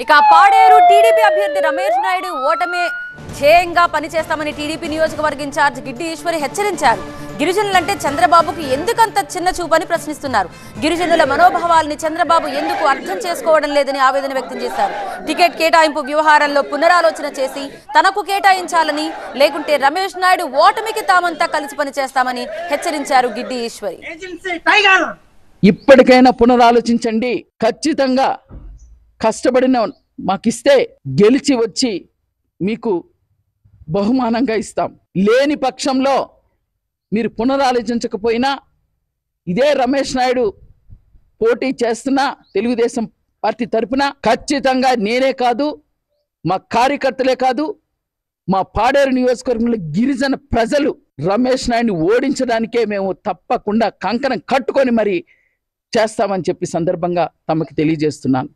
ఇక పాడేరు టీడీపీ అభ్యర్థి రమేష్ నాయుడు ఓటమే ధ్యేయంగా పనిచేస్తామని టీడీపీ నియోజకవర్గ ఇన్ఛార్జ్ గిడ్డి ఈశ్వరి హెచ్చరించారు. గిరిజనులంటే చంద్రబాబుకు ఎందుకంత చిన్న చూపని ప్రశ్నిస్తున్నారు. గిరిజనుల మనోభావాల్ని చంద్రబాబు ఎందుకు అర్థం చేసుకోవడం లేదని ఆవేదన వ్యక్తం చేశారు. టికెట్ కేటాయింపు వ్యవహారంలో పునరాలోచన చేసి తనకు కేటాయించాలని, లేకుంటే రమేష్ నాయుడు ఓటమికి తామంతా కలిసి పనిచేస్తామని హెచ్చరించారు గిడ్డి ఈశ్వరి. ఇప్పటికైనా పునరాలోచించండి. ఖచ్చితంగా కష్టపడిన మాకిస్తే గెలిచి వచ్చి మీకు బహుమానంగా ఇస్తాం. లేని పక్షంలో మీరు పునరాలోచించకపోయినా ఇదే రమేష్ నాయుడు పోటీ చేస్తున్నా తెలుగుదేశం పార్టీ తరఫున ఖచ్చితంగా నేనే కాదు, మా కార్యకర్తలే కాదు, మా పాడేరు నియోజకవర్గంలో గిరిజన ప్రజలు రమేష్ నాయుడిని ఓడించడానికే మేము తప్పకుండా కంకణం కట్టుకొని మరి చేస్తామని చెప్పి సందర్భంగా తమకు తెలియజేస్తున్నాను.